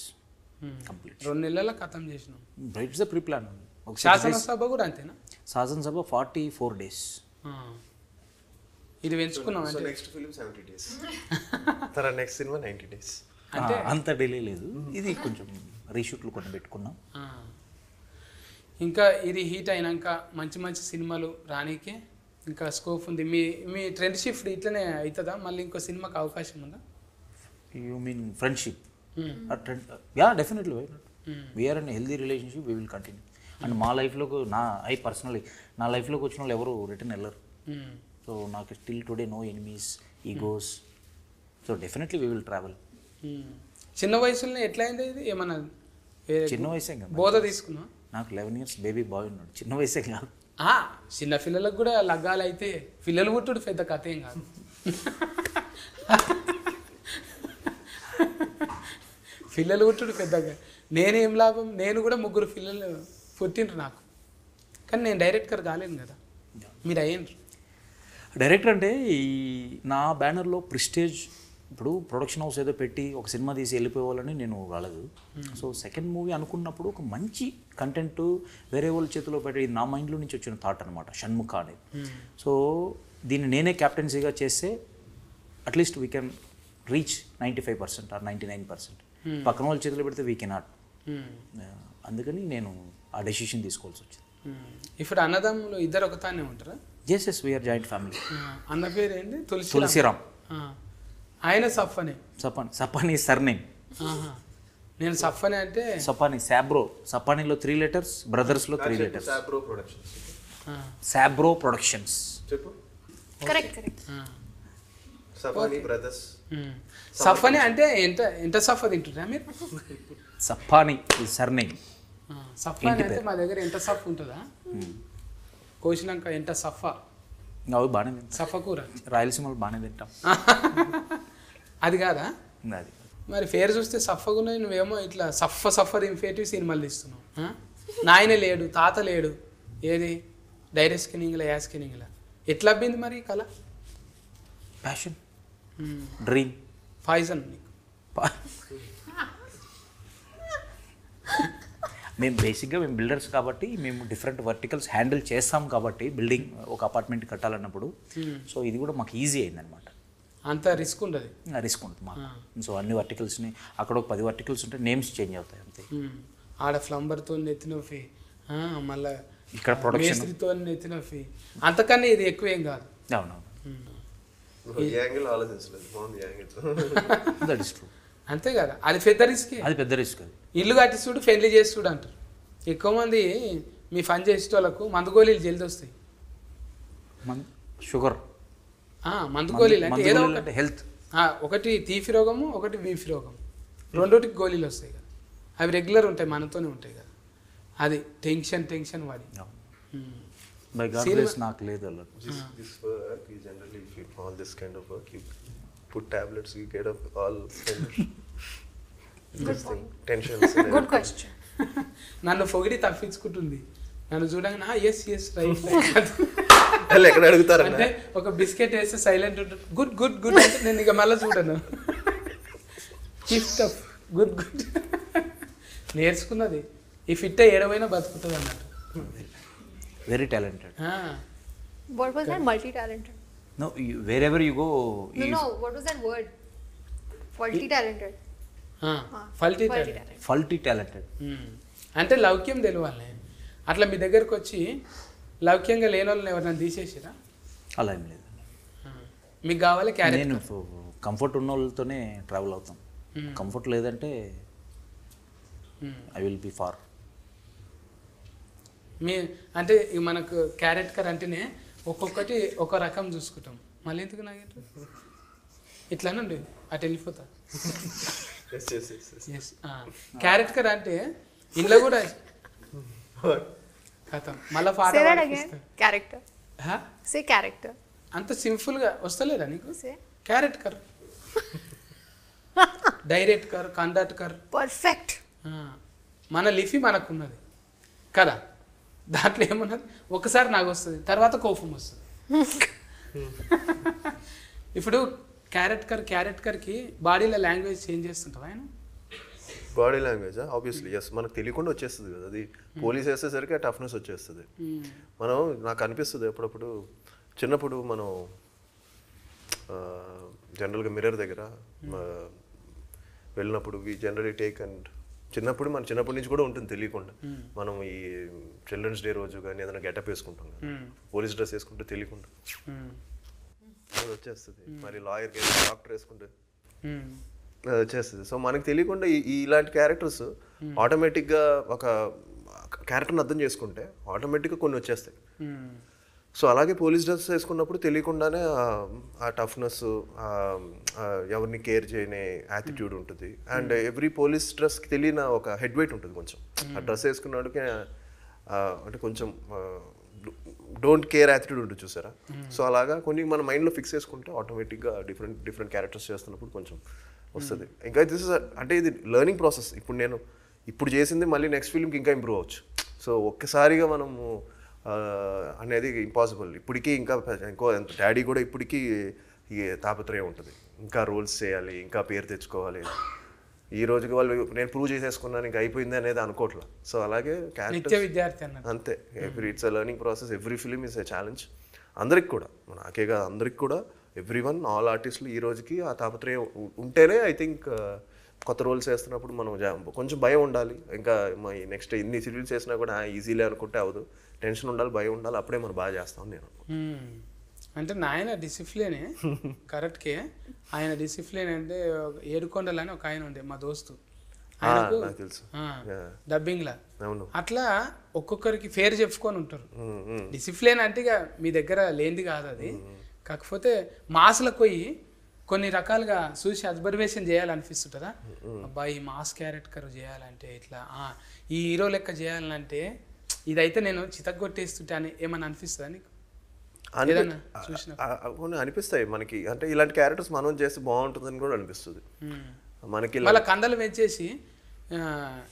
కంప్లీట్. 2 నెలల్లో ఖతం చేసినాం. It's the pre plan. శాసనసభ కూడా అంతేనా? శాసనసభ 44 days. ఇది పెంచుకున్నాం సో అంటే నెక్స్ట్ ఫిలిం 70 days, తర్వాత నెక్స్ట్ సినిమా 90 days. అంత డిలే లేదు, ఇది కొంచెం రీషూట్లు కొన్ని పెట్టుకున్నాం. ఇంకా ఇది హీట్ అయినాక మంచి మంచి సినిమాలు రానీకే ఇంకా స్కోప్ ఉంది. మీ ట్రెండ్ షిఫ్ట్ ఇట్లనే అవుతుందా? మళ్ళీ ఇంకో సినిమాకి అవకాశం ఉందా? You mean friendship? Ya definitely. We are in healthy relationship, we will continue. And మా లైఫ్లోకి నా లైఫ్లోకి వచ్చిన వాళ్ళు ఎవరు రిటర్న్ వెళ్ళరు. సో నాకు still today no enemies, egos. So definitely we will travel. చిన్న వయసులోనే ఎట్లా అయింది ఇది? ఏమన్నా చిన్న వయసే కదా, బోధ తీసుకున్నా? నాకు 11 years బేబీ బాయ్ ఉన్నాడు, చిన్న వయసే కాదు. చిన్న పిల్లలకు కూడా లగ్గాలు అయితే పిల్లలు పుట్టుడు పెద్ద కథ ఏం కాదు. పిల్లలు పుట్టుడు పెద్దగా నేనేం లాభం? నేను కూడా 3 పిల్లలు పుట్టిండ్రు నాకు, కానీ నేను డైరెక్టర్ కాలేను కదా, మీరు అయ్యిండ్రు. డైరెక్టర్ అంటే ఈ నా బ్యానర్లో ప్రిస్టేజ్, ఇప్పుడు ప్రొడక్షన్ హౌస్ ఏదో పెట్టి ఒక సినిమా తీసి వెళ్ళిపోవాలని నేను రాలేదు. సో సెకండ్ మూవీ అనుకున్నప్పుడు ఒక మంచి కంటెంట్ వేరే వాళ్ళ చేతిలో పెట్టి నా మైండ్లో నుంచి వచ్చిన థాట్ అనమాట షణ్ముఖ అనేది. సో దీన్ని నేనే క్యాప్టెన్సీగా చేస్తే at least we can reach 95% or 99%. పక్కన వాళ్ళ చేతిలో పెడితే వీ కెనాట్. అందుకని నేను ఆ డెసిషన్ తీసుకోవాల్సి వచ్చింది. ఇప్పుడు అన్నదమ్ములు ఇద్దరు ఒకతానే ఉంటారా? Yes we are joint family. అన్న పేరు ఏంటి? తులసిరామ్. ఆయన సఫ్ఫనే. సపానీ సర్నేమ్. నేను సఫ్ఫనే అంటే సపానీ సాబ్రో. సపానీలో 3 letters, బ్రదర్స్లో 3 letters. సాబ్రో ప్రొడక్షన్స్. చెప్పు. Correct. సపానీ బ్రదర్స్. సఫ్ఫనే అంటే ఎంత సఫ్ఫ తింటున్నా మీరు? సపానీ ఈ సర్నేమ్. సఫ్ఫాని అంటే మా దగ్గర ఎంత సఫ్ ఉంటుందా, కోసినాక ఎంత సఫా. అవి బాగానే తింటాం, సఫ కూర రాయలసీమలో బాగానే తింటాం. అది కాదా? అది మరి పేరు చూస్తే సఫగున్నది, నువ్వేమో ఇట్లా సఫర్ ఇన్ఫేటివ్ సినిమాలు తీస్తున్నావు. నాయన లేడు, తాత లేడు, ఏది డైరెక్ట్ స్కిన్నింగ్లా యా స్కిన్నింగ్లా ఎట్లా అబ్బింది మరి కళ? ప్యాషన్, డ్రీమ్, పాయిజన్ నీకు. మేము బేసిక్గా మేము బిల్డర్స్ కాబట్టి మేము డిఫరెంట్ వర్టికల్స్ హ్యాండిల్ చేస్తాం కాబట్టి బిల్డింగ్ ఒక అపార్ట్మెంట్ కట్టాలన్నప్పుడు సో ఇది కూడా మాకు ఈజీ అయిందనమాట. అంత రిస్క్ ఉండదు, రిస్క్ ఉంటుంది మాకు. సో అన్ని వర్టికల్స్ని అక్కడ ఒక 10 వర్టికల్స్ ఉంటే నేమ్స్ చేంజ్ అవుతాయి అంతే. ఆడ ఫ్లంబర్తో నెత్తిన ఫీ, మళ్ళీ ఇక్కడ ప్రొడక్షన్ మేస్త్రితో నెత్తిన ఫీ, అంతకన్నా ఇది ఎక్కువ ఏం కాదు. అవునవును, దట్ ఇస్ ట్రూ. అంతే కదా, అది పెద్ద రిస్క్. అది పెద్ద రిస్క్. అది ఇల్లు కట్టిస్తుడు ఫ్రెండ్లీ చేస్తుడు అంటారు. ఎక్కువ మంది మీ పని చేసేటోళ్ళకు మందు గోళీలు జల్ది వస్తాయి. షుగర్ మందు గోళీలు అంటే ఏదో అంటే హెల్త్, ఒకటి తీపి రోగము, ఒకటి బీపీ రోగం, రెండోటికి గోళీలు వస్తాయి కదా, అవి రెగ్యులర్ ఉంటాయి, మనతోనే ఉంటాయి కదా. అది టెన్షన్ వాడి బై గాడ్ గ్రేస్ నాకు లేదు అలా. This work, you generally, if you all this kind of work, you put tablets, you get up all kind of this thing, tensions. and Good question. నన్ను పొగిడి తప్పించుకుంటుంది. నన్ను చూడంగా ఎస్ రైట్ వాళ్ళు ఎక్కడ అడుగుతారు అంటే ఒక బిస్కెట్ వేస్తే సైలెంట్ ఉంటుంది. గుడ్ గుడ్ గుడ్ అంటే నేను ఇక మళ్ళీ చూడను. గుడ్ గుడ్ నేర్చుకున్నది. ఈ ఫిట్ ఏడవైనా బతుకుతుంది అన్నట్టు. Very talented. What was that? Multi-talented. No, where ever you go. No. What was that word? Multi-talented. ఫల్టీ Multi-talented. ఫల్టీ టాలెంటెడ్. అంటే లౌక్యం తెలియాలి. అట్లా మీ దగ్గరకు వచ్చి లౌక్యంగా లేని వాళ్ళని ఎవరైనా తీసేసిరా? అలా ఏం లేదు. మీకు కావాలి క్యారెట్. నేను కంఫర్ట్ ఉన్న వాళ్ళతోనే ట్రావెల్ అవుతాం. కంఫర్ట్ లేదంటే ఐ విల్ బి ఫార్. మీ అంటే ఇక మనకు క్యారెట్ కర్ అంటేనే ఒక్కొక్కటి ఒక రకం చూసుకుంటాం. మళ్ళీ ఎందుకు నాకు ఇట్లానండి అటు వెళ్ళిపోతా. ఎస్ క్యారెట్ కర్ అంటే ఇంట్లో కూడా కథం మళ్ళీ Say that again. Character. Say character. అంత సింపుల్గా వస్తలేదా నీకు? Say. క్యారెట్ కర్, డైరెక్ట్ కర్, కండక్ట్ కర్. Perfect. మన లిఫీ మనకున్నది కదా, దాంట్లో ఏమున్నది? ఒకసారి నాకు వస్తుంది, తర్వాత కోపం వస్తుంది. ఇప్పుడు క్యారెట్ కర్కి బాడీలో లాంగ్వేజ్ చేంజ్ చేస్తుంటావు ఆయన. బాడీ లాంగ్వేజ్ ఆబ్వియస్లీ ఎస్, మనకు తెలియకుండా వచ్చేస్తుంది కదా అది. పోలీస్ వేసేసరికి ఆ టఫ్నెస్ వచ్చేస్తుంది. మనం నాకు అనిపిస్తుంది అప్పుడప్పుడు చిన్నప్పుడు మనం జనరల్గా మిర్రర్ దగ్గర వెళ్ళినప్పుడు వి జనరలీ టేక్ అండ్ చిన్నప్పటి నుంచి కూడా ఉంటుంది తెలియకుండా. మనం ఈ చిల్డ్రన్స్ డే రోజు కానీ ఏదైనా గెటప్ వేసుకుంటాం కదా, పోలీస్ డ్రెస్ వేసుకుంటే తెలియకుండా అది వచ్చేస్తుంది. మరి లాయర్కి డాక్టర్ వేసుకుంటే అది వచ్చేస్తుంది. సో మనకు తెలియకుండా ఇలాంటి క్యారెక్టర్స్ ఆటోమేటిక్గా ఒక క్యారెక్టర్ని అర్థం చేసుకుంటే ఆటోమేటిక్గా కొన్ని వచ్చేస్తాయి. సో అలాగే పోలీస్ డ్రెస్ వేసుకున్నప్పుడు తెలియకుండానే ఆ టఫ్నెస్, ఎవరిని కేర్ చేయని యాటిట్యూడ్ ఉంటుంది. అండ్ ఎవ్రీ పోలీస్ డ్రెస్కి తెలియని ఒక హెడ్ వెయిట్ ఉంటుంది కొంచెం. ఆ డ్రెస్ వేసుకున్నాడికి అంటే కొంచెం డోంట్ కేర్ యాటిట్యూడ్ ఉంటుంది చూసారా. సో అలాగా కొన్ని మన మైండ్లో ఫిక్స్ చేసుకుంటే ఆటోమేటిక్గా డిఫరెంట్ క్యారెక్టర్స్ చేస్తున్నప్పుడు కొంచెం వస్తుంది. ఇంకా దిస్ ఇస్ అంటే ఇది లెర్నింగ్ ప్రాసెస్. ఇప్పుడు చేసింది మళ్ళీ నెక్స్ట్ ఫిల్మ్కి ఇంకా ఇంప్రూవ్ అవ్వచ్చు. సో ఒక్కసారిగా మనము అనేది ఇంపాసిబుల్. ఇప్పటికీ ఇంకా ఇంకో డాడీ కూడా ఇప్పటికీ ఈ తాపత్రయం ఉంటుంది, ఇంకా రోల్స్ చేయాలి, ఇంకా పేరు తెచ్చుకోవాలి. ఈ రోజుకి వాళ్ళు నేను ప్రూవ్ చేసేసుకున్నాను ఇంకా అయిపోయింది అనేది అనుకోవట్లేదు. సో అలాగే విద్యార్థి అంతే. It's a learning process. Every film is a challenge. అందరికి కూడా, నాకే కాదు అందరికి కూడా, ఎవ్రీవన్, ఆల్ ఆర్టిస్టులు ఈ రోజుకి ఆ తాపత్రయం ఉంటేనే ఐ థింక్ కొత్త రోల్స్ వేస్తున్నప్పుడు మనం కొంచెం భయం ఉండాలి. ఇంకా నెక్స్ట్ ఇన్ని సీరియల్స్ చేసినా కూడా ఈజీలే అనుకుంటే అవ్వదు. టెన్షన్ ఉండాలి, భయం ఉండాలి, అప్పుడే మనం బాగా చేస్తాం నేను. అంటే నాయన డిసిప్లినే కరెక్ట్కే. ఆయన డిసిప్లిన్ అంటే ఏడుకొండలు అని ఒక ఆయన ఉండే మా దోస్తు, ఆయనకు డబ్బింగ్లా. అట్లా ఒక్కొక్కరికి ఫేర్ చెప్పుకొని ఉంటారు. డిసిప్లిన్ అంటే ఇక మీ దగ్గర లేనిది కాదు అది. కాకపోతే మాస్లకు పోయి కొన్ని రకాలుగా చూసి అబ్జర్వేషన్ చేయాలనిపిస్తుంటుందా, అబ్బా ఈ మాస్ క్యారెక్టర్ చేయాలంటే ఇట్లా, ఈ హీరో లెక్క చేయాలంటే ఇదైతే నేను చితగ్గొట్టేస్తుంటే అని ఏమన్నా అనిపిస్తుందా నీకు? అనిపిస్తాయి మనకి. అంటే ఇలాంటి క్యారెక్టర్స్ మనం చేస్తే బాగుంటుందని కూడా అనిపిస్తుంది మనకి. మళ్ళీ కండలు పెంచేసి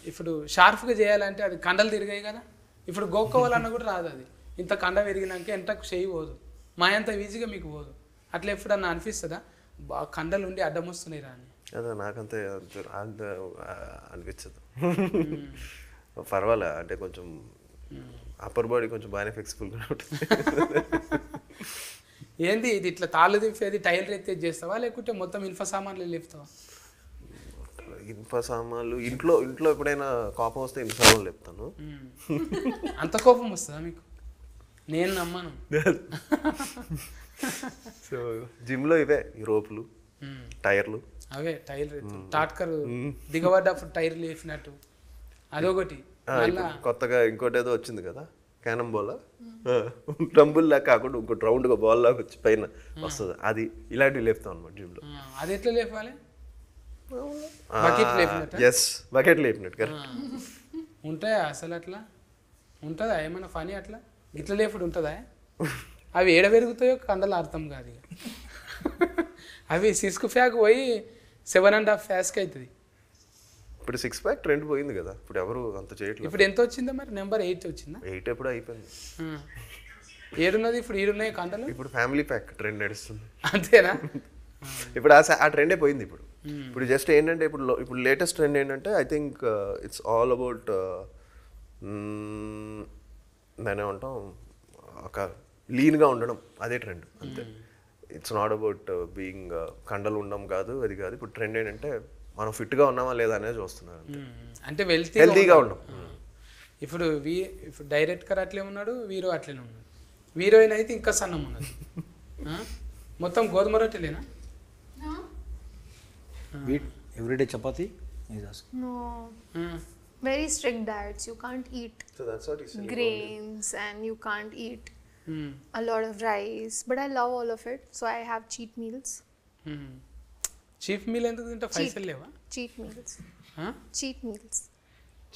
ఇప్పుడు షార్ప్గా చేయాలంటే అది కండలు తిరిగాయి కదా. ఇప్పుడు గోక్కోవాలన్నా కూడా రాదు అది. ఇంత కండ పెరిగినాక ఎంతకు చేయి పోదు, మా అంత ఈజీగా మీకు పోదు. అట్లా ఎప్పుడన్నా అనిపిస్తుందా బాగా కండలు ఉండి అడ్డం వస్తున్నాయి రా అని? అదే నాకంతే అనిపించదు. పర్వాలే, అంటే కొంచెం అప్పర్ బాడీ కొంచెం బాగానే ఫ్లెక్సిబుల్గా ఉంటుంది. ఏంది ఇది ఇట్లా తాళ్ళు దింపేది టైలర్ ఎత్తే చేస్తావా లేకుంటే మొత్తం ఇన్ఫ సామాన్లు లేపుతావా? ఇన్ఫ సామాన్లు ఇంట్లో ఎప్పుడైనా కోపం వస్తే ఇన్ఫ సామాన్లు లేపుతాను. అంత కోపం వస్తుందా మీకు? నేను నమ్మను. సో జిమ్లో ఇవే ఈ రోపులు, టైర్లు, అవే టైలర్ టాట్కర్ దిగబడ్డప్పుడు టైర్లు వేసినట్టు అదొకటి. కొత్తగా ఇంకోటి ఏదో వచ్చింది కదా, క్యానం బాల్, డంబుల్ లాగా కాకుండా ఇంకోటి రౌండ్గా బాల్ లాగా వచ్చి పైన వస్తుంది, అది ఇలాంటివి లేపుతాం అనమాట జిమ్లో. అది ఎట్లా లేపాలి? ఎస్, బకెట్ లేపినట్టు కదా. ఉంటాయా అసలు? అట్లా ఉంటుందా ఏమైనా ఫనీ అట్లా? ఇట్లా లేపుడు ఉంటుందా? అవి ఏడ పెరుగుతాయో కండలు అర్థం కాదు ఇక. అవి సిస్క్ ఫ్యాక్ పోయి 7.5 ఫ్యాస్కి అవుతుంది. ఇప్పుడు 6 ప్యాక్ ట్రెండ్ పోయింది కదా, ఇప్పుడు ఎవరు అంత చేయట్లేదు. ఇప్పుడు ఎంత వచ్చిందా మరి? నెంబర్ 8 వచ్చిందా? 8 ఎప్పుడు అయిపోయింది. ఏడున్నది ఇప్పుడు? ఈడున్నాయి కండలు. ఇప్పుడు ఫ్యామిలీ ప్యాక్ ట్రెండ్ నడుస్తుంది. అంతేనా? ఇప్పుడు ఆ ట్రెండే పోయింది. ఇప్పుడు జస్ట్ ఏంటంటే ఇప్పుడు లేటెస్ట్ ట్రెండ్ ఏంటంటే I think it's all about దాని ఏమంటాం, ఒక లీన్గా ఉండడం, అదే ట్రెండ్ అంతే. ఇట్స్ నాట్ అబౌట్ బీయింగ్ కండలు ఉండడం కాదు, అది కాదు. ఇప్పుడు ట్రెండ్ ఏంటంటే మనం ఫిట్గా ఉన్నామా లేదా అనేది చూస్తున్నారు, అంటే హెల్తీగా ఉండడం. ఇప్పుడు ఇప్పుడు డైరెక్టర్ అట్లే ఉన్నాడు, హీరో అట్లనే ఉన్నాడు. హీరోయిన్ అయితే ఇంకా సన్నం ఉన్నది. మొత్తం గోధుమ రొట్టెలేనా? ఎవ్రీడే చపాతి? No. Very strict diets. You can't eat So that's what he's saying. grains and you can't eat a lot of rice. But I love all of it. So I have cheat meals. Chief meal ఎందుకు తింటే పైసలు లేవా? Cheat meals. Cheat meals.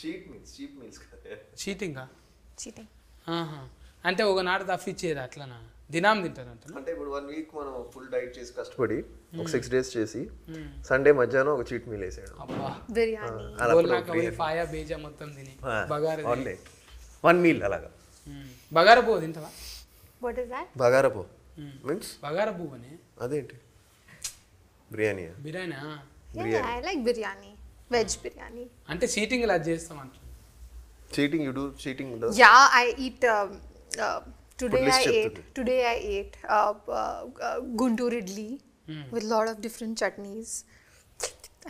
Cheap meals చీటింగా? Cheating. అంటే ఒకనాడు తప్పిచ్చేది అట్లనా? దినాం తింటారంట. అంటే ఇప్పుడు 1 వీక్ మనం ఫుల్ డైట్ చేసి కష్టపడి ఒక 6 డేస్ చేసి సండే మధ్యాహ్నం ఒక చీట్ మీల్ వేసాడు. అబ్బా, Biryani. గోల్నాక పోయి పాయా బేజా మొత్తం తిని బగారా తిని. 1 మీల్ అలాగా. బగారా పువ్వు తింటావా? What is that? బగారపో మీన్స్ బగారా పువ్వు అని అదేంటి? Biryani. Biryani? Yeah, I like biryani. Veg biryani. అంటే చీటింగ్ అది చేస్తాం అంట. చీటింగ్ యు డు చీటింగ్ ఉండదు. Yeah, I eat. Today list I ate guntur idli with a lot of different chutneys.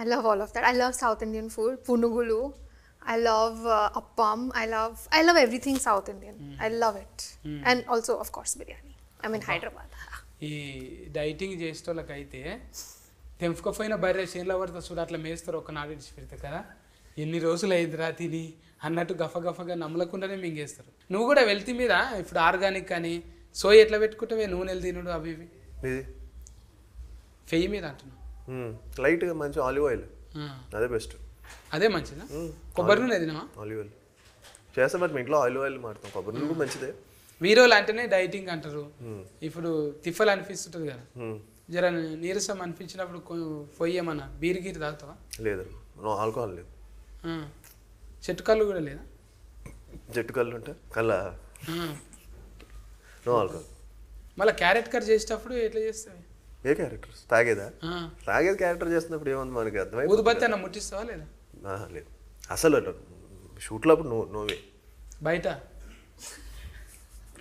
I love all of that. I love South Indian food. Punugulu. I love appam. I love everything South Indian. I love it. And also, of course, biryani. I'm in Hyderabad. ఈ dieting చేసేటోళ్ళకైతే తెంపుకపోయిన బర్రె చేనులో పడితే చూడు అట్లా మేస్తారు ఒక నాడు ఇడిచి పెడతారు కదా, ఎన్ని రోజులు అయిందిరా తిని అన్నట్టు గఫగఫగా నమ్మలకుండానే మింగేస్తారు. నువ్వు కూడా వెళ్తే మీద ఇప్పుడు ఆర్గానిక్ అని సోయి ఎట్లా పెట్టుకుంటావే, నూనెలు తినుడు అవి ఇవి ఫెయ్యి మీద అంటున్నావు. లైట్గా మంచి ఆలివ్ ఆయిల్, అదే బెస్ట్. అదే మంచిదా? కొబ్బరి నూనె తినవా? ఆలివ్ ఆయిల్ చేస్తాం, బట్ మీ ఇంట్లో ఆలివ్ ఆయిల్ మాడతాం. కొబ్బరి నూనె మంచిదే. వీరోలు అంటేనే డైటింగ్ అంటారు. ఇప్పుడు తిఫల్ అనిపిస్తుంటుంది కదా, జర నీరసం అనిపించినప్పుడు పొయ్యేమన్నా బీర్ గీరు తాగుతావా? లేదు, నో ఆల్కహాల్ లేదు. చెట్టు కళ్ళు కూడా లేదా? చెట్టు కళ్ళు ఉంటే కళ్ళ నో ఆల్కహాల్. మళ్ళీ క్యారెట్ కట్ చేసేటప్పుడు ఎట్లా చేస్తావు? ఏ క్యారెక్టర్? తాగేదా? తాగేది క్యారెక్టర్ చేస్తున్నప్పుడు ఏముంది మనకి అర్థమైంది. ఊదుబత్తి అన్న ముట్టిస్తావా లేదా? లేదు అసలు షూట్లో అప్పుడు నోవే. బయట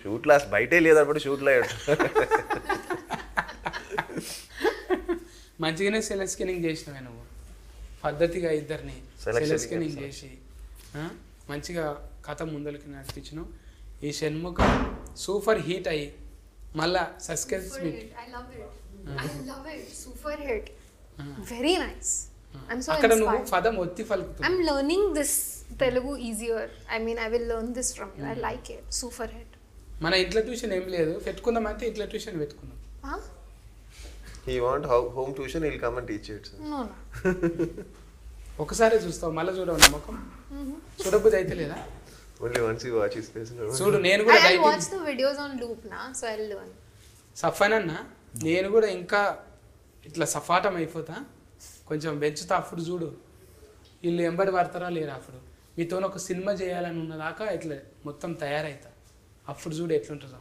షూట్లో అసలు బయటే లేదన్నప్పుడు షూట్లో మంచిగానే సెల్ స్కానింగ్ చేసినవే నువ్వు, పద్ధతిగా ఇద్దరిని సెల్ స్కానింగ్ చేసి మంచిగా కథ ముందరికి నడిపించినావు. ఈ షణ్ముఖ సూపర్ హీట్ అయ్యి మళ్ళా suspense meet. I love it. Super hit. Very nice. I'm so అక్కడ నువ్వు inspired. పదం ఒత్తి పలుకుతావు. I'm learning this Telugu easier. I mean, I will learn this from you. I like it. Super hit. మన ఇంట్లో tuition ఏం లేదు, పెట్టుకుందాం అంటే ఇంట్లో ట్యూషన్ పెట్టుకుందాం. Huh? He want home tuition, he'll come and teach it. No. ఒకసారి చూస్తావు, మళ్ళీ చూడవు నమ్మకం. చూడబుద్ధి అయితే లేదా? Only once you watch his face. చూడు నేను కూడా I'll watch the videos on loop now, so I'll learn. సఫానన్న నేను కూడా ఇంకా ఇట్లా సఫాటం అయిపోతా, కొంచెం పెంచుతా. అప్పుడు చూడు వీళ్ళు ఎంబడి పడతారా లేరా, అప్పుడు మీతో ఒక సినిమా చేయాలని ఉన్నదాకా ఇట్లా మొత్తం తయారవుతా. అప్పుడు చూడు ఎట్లుంటుందో.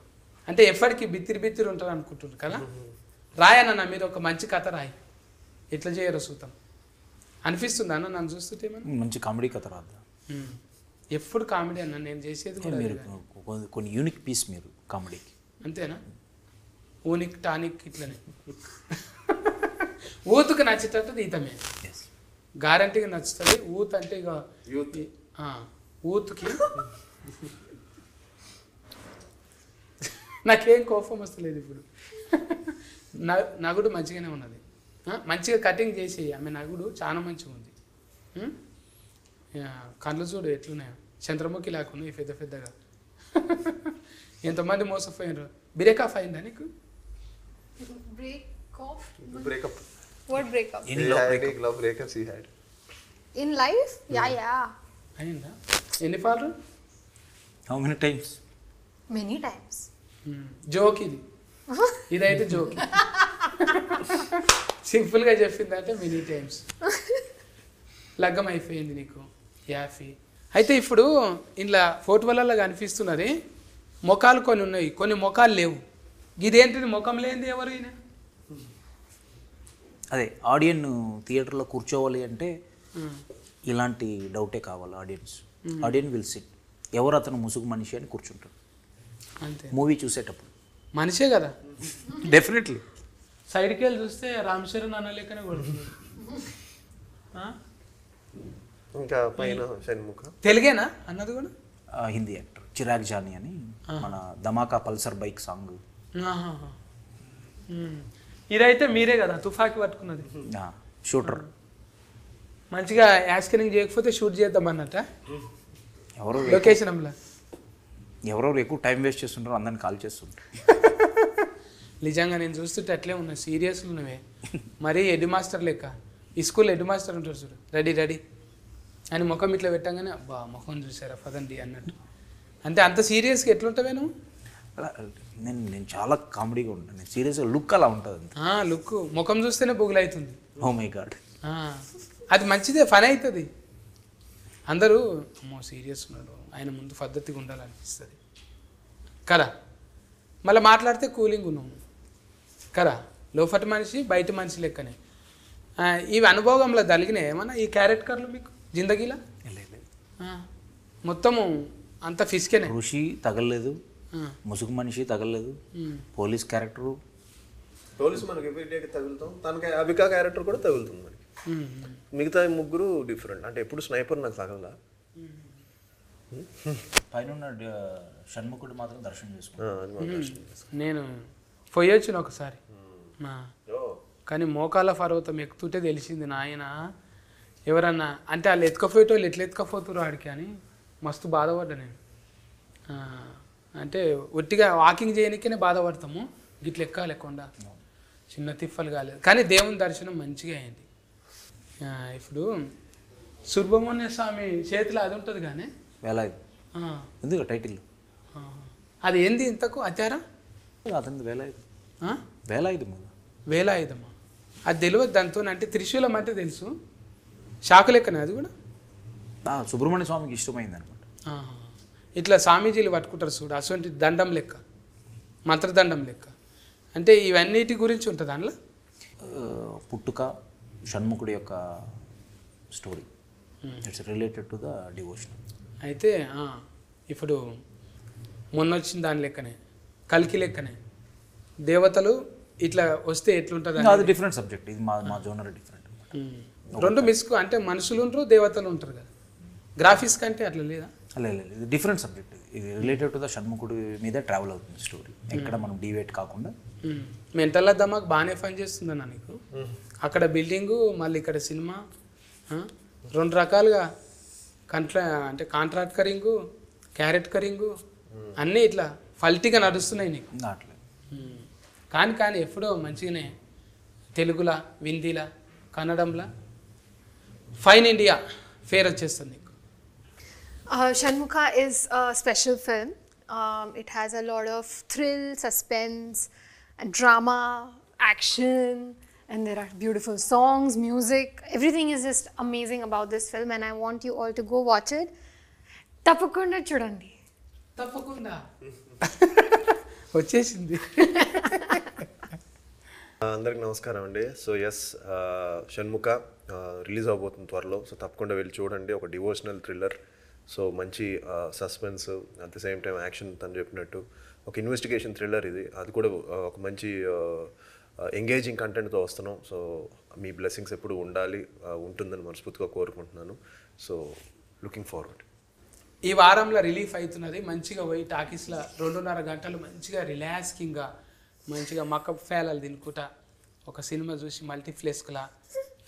అంటే ఎప్పటికీ బిత్తిరి ఉంటుంది అనుకుంటున్నారు కదా. రాయన్న నా మీద ఒక మంచి కథ రాయి, ఎట్లా చేయరు సూతం అనిపిస్తుంది అన్న నన్ను చూస్తుంటే. మంచి కామెడీ కథ రాద్దా? ఎప్పుడు కామెడీ అన్న నేను చేసేది కూడా మీరు కొన్ని యూనిక్ పీస్ మీరు కామెడీకి. అంతేనా? ఊనిక్ టానిక్ ఇట్లనే ఊతుకు నచ్చేటట్టు ఈతమే గ్యారంటీగా నచ్చుతుంది. ఊత్ అంటే ఇక ఊతుకి నాకేం కోపం వస్తలేదు ఇప్పుడు. నగుడు మంచిగానే ఉన్నది, మంచిగా కటింగ్ చేసి ఆమె నగుడు చాలా మంచిగా ఉంది. కళ్ళు చూడు ఎట్లున్నాయో, చంద్రముఖి లేకున్నాయి పెద్ద పెద్దగా. ఎంతమంది మోసపోయినారు. బ్రేక్ ఆఫ్ అయిందా నీకు? Breakup. What breakup? Any love breakups he had? In life? Yeah. అయిందా? ఎన్ని పాలు? How many times? Many times. Joke ఇది, ఇదైతే జోక్. సింపుల్గా చెప్పిందంటే మెనీ టైమ్స్. లగ్గం అయిపోయింది నీకు యాఫీ. అయితే ఇప్పుడు ఇంట్లో ఫోటోలలో కనిపిస్తున్నది ముఖాలు కొన్ని ఉన్నాయి, కొన్ని ముఖాలు లేవు. ఇదేంటిది ముఖం లేనిది ఎవరు ఈయన? అదే ఆడియన్ థియేటర్లో కూర్చోవాలి అంటే ఇలాంటి డౌటే కావాలి. ఆడియన్ విల్ సిట్, ఎవరు అతను ముసుగు మనిషి అని కూర్చుంటాడు అంతే. మూవీ చూసేటప్పుడు మనిషే కదా. డెఫినెట్లీ. సైడ్కి వెళ్ళి చూస్తే రామ్ చరణ్ అన్న లెక్కనే కొడుతుంది. ఇంకా పైన షణ్ముఖ తెలుగేనా అన్నది కూడా? హిందీ యాక్టర్ చిరాగ్ జానీ అని, మన ధమాకా పల్సర్ బైక్ సాంగ్. ఇదైతే మీరే కదా తుఫాకి పట్టుకున్నది. షూటర్. మంచిగా యాస్కరింగ్ చేయకపోతే షూట్ చేద్దాం అన్నట్ట ఎవరో లొకేషన్ అమ్లా. ఎవరెవరు ఎక్కువ టైం వేస్ట్ చేస్తుంటారో అందరిని కాల్ చేస్తుంటారు. నిజంగా నేను చూస్తుంటే అట్లే ఉన్నా, సీరియస్లు ఉన్నవే. మరీ హెడ్ మాస్టర్ లెక్క. ఈ స్కూల్ హెడ్ మాస్టర్ ఉంటారు చూడు, రెడీ రెడీ అని ముఖం ఇట్లా పెట్టంగానే అబ్బా ముఖం చూసారా పదండి అన్నట్టు. అంటే అంత సీరియస్గా ఎట్లుంటావే నువ్వు? నేను చాలా కామెడీగా ఉంటాను. నేను సీరియస్గా లుక్ అలా ఉంటుంది అంతే. లుక్ ముఖం చూస్తేనే బొగులవుతుంది. Oh my God. అది మంచిదే, ఫన్ అవుతుంది. అందరూ అమ్మో సీరియస్ ఉన్నాడు, ఆయన ముందు పద్ధతిగా ఉండాలనిపిస్తుంది కదా. మళ్ళీ మాట్లాడితే కూలింగ్ ఉన్నాము కదా. లోపటి మనిషి బయట మనిషి లెక్కనే. ఇవి అనుభవంలో జరిగినాయి ఏమన్నా ఈ క్యారెక్టర్లు మీకు జిందగీలా? మొత్తము అంత ఫిస్కేనే. ఋషి తగలలేదు, ముసుగు మనిషి తగలలేదు, పోలీస్ క్యారెక్టరు. పోలీస్ మనకి ఎవ్రీడేకి తగులుతాం, తనకి అబికా క్యారెక్టర్ కూడా తగులుతుంది మనకి. మిగతా ముగ్గురు డిఫరెంట్. అంటే ఎప్పుడు స్నైపర్ నాకు తగలదా. పైన షణ్ముఖుడు మాత్రం దర్శనం చేసుకున్నాను. నేను పోయొచ్చిన ఒకసారి, కానీ మోకాల పర్వతం ఎక్కుతుంటే తెలిసింది నాయన ఎవరన్నా అంటే వాళ్ళు ఎత్తుకపోయేటోళ్ళు ఎట్లా ఎత్తుకపోతున్నారు ఆడికి అని మస్తు బాధపడ్డా నేను. అంటే ఒట్టిగా వాకింగ్ చేయడానికే బాధపడతాము, గిట్ల ఎక్కాలి కొండ, చిన్న తిప్పలు కాలేదు. కానీ దేవుని దర్శనం మంచిగా అయింది. ఇప్పుడు సుబ్రహ్మణ్య స్వామి చేతిలో అది ఉంటుంది కానీ వేలాయుధం ఎందుకు టైటిల్ అది ఏంది ఇంతకు అత్యారా? అతని వేలాయుధం వేలాయుధమా? అది తెలియదు దాంతో. అంటే త్రిశూలం అంటే తెలుసు, షాకు లెక్కనే అది కూడా. సుబ్రహ్మణ్య స్వామికి ఇష్టమైంది అనమాట. ఇట్లా స్వామీజీలు పట్టుకుంటారు చూడు, అటువంటి దండం లెక్క, మంత్రదండం లెక్క. అంటే ఇవన్నిటి గురించి ఉంటుంది అందులో. పుట్టుక షణ్ముఖుడి యొక్క story, it's related to the devotion. అయితే ఇప్పుడు మొన్న వచ్చిన దాని లెక్కనే, కల్కి లెక్కనే దేవతలు ఇట్లా వస్తే ఎట్లుంటుంది అది డిఫరెంట్ సబ్జెక్ట్. ఇది మా జోనర్ డిఫరెంట్. రెండు మిస్కు అంటే మనుషులు ఉంటారు దేవతలు ఉంటారు కదా. గ్రాఫిక్స్ కంటే అట్లా లేదా? లేదు, ఇది డిఫరెంట్ సబ్జెక్ట్. ఇది రిలేటెడ్ టు ద షణ్ముఖుడి మీద ట్రావెల్ అవుతుంది స్టోరీ. ఎక్కడ మనం డివేట్ కాకుండా. మెంటల్ దమాక్ బాగానే పని చేస్తుందన్నా నీకు. అక్కడ బిల్డింగు, మళ్ళీ ఇక్కడ సినిమా, రెండు రకాలుగా అంటే కాంట్రాక్ట్ కరింగు, క్యారెట్ కరింగు అన్నీ ఇట్లా ఫల్టీగా నడుస్తున్నాయి నీకు. కానీ ఎప్పుడో మంచిగానే తెలుగులా, హిందీలా, కన్నడంలా ఫైన్ ఇండియా ఫేర్ వచ్చేస్తుంది నీకు. Shanmukha is a special film. It has a lot of thrill, suspense, and drama, action, and there are beautiful songs, music. Everything is just amazing about this film, and I want you all to go watch it. Tappakunda chudandi. తప్పకుండా వచ్చేసింది. అందరికి నమస్కారం అండి. So yes, Shanmukha release అవబోతుంది త్వరలో. So తప్పకుండా వెళ్ళి చూడండి. ఒక డివోషనల్ థ్రిల్లర్. సో మంచి suspense, at the same time action, తను చెప్పినట్టు ఒక ఇన్వెస్టిగేషన్ థ్రిల్లర్ ఇది. అది కూడా ఒక మంచి ఎంగేజింగ్ కంటెంట్తో వస్తున్నాం. సో మీ బ్లెస్సింగ్స్ ఎప్పుడు ఉండాలి, ఉంటుందని మనస్ఫూర్తిగా కోరుకుంటున్నాను. So looking forward. ఈ వారంలో రిలీఫ్ అవుతున్నది. మంచిగా పోయి టాకీస్లో 2.5 గంటలు మంచిగా రిలాక్సింగ్గా మంచిగా మకప్ ఫేలాలు తినుకుంటా ఒక సినిమా చూసి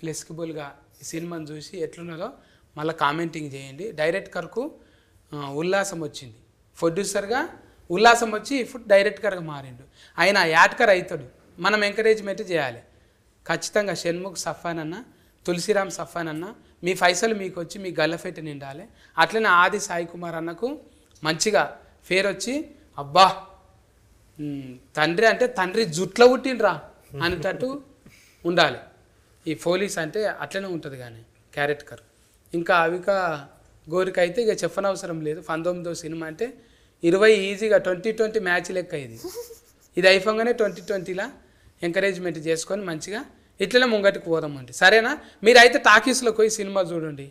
ఫ్లెక్సిబుల్గా ఈ సినిమాను చూసి ఎట్లున్నదో మళ్ళీ కామెంటింగ్ చేయండి. డైరెక్టర్కు ఉల్లాసం వచ్చింది, ప్రొడ్యూసర్గా ఉల్లాసం వచ్చి ఇప్పుడు డైరెక్టర్గా మారిండు. ఆయన యాడ్కర్ అవుతాడు, మనం ఎంకరేజ్మెంట్ చేయాలి ఖచ్చితంగా. షణ్ముఖ్ సఫాన్ అన్న, తులసిరామ్ సఫాన్ అన్న, మీ పైసలు మీకు వచ్చి మీ గల్లఫెట్టి నిండాలి. అట్లనే ఆది సాయి కుమార్ అన్నకు మంచిగా ఫేర్ వచ్చి అబ్బా తండ్రి అంటే తండ్రి జుట్లో పుట్టిండ్రా అనేటట్టు ఉండాలి. ఈ పోలీస్ అంటే అట్లనే ఉంటుంది కానీ క్యారెక్టర్. ఇంకా అవిక గోరిక అయితే ఇక చెప్పనవసరం లేదు. 19వ సినిమా అంటే 20 ఈజీగా 2020 మ్యాచ్ లెక్క ఇది అయిపోగానే 2020లా ఎంకరేజ్మెంట్ చేసుకొని మంచిగా ఇట్లనే ముంగటికి పోదామండి. సరేనా? మీరైతే టాకీస్లోకి పోయి సినిమా చూడండి.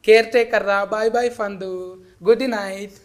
కేర్ టేకర్ రా. బాయ్ బాయ్ ఫందు. Good night.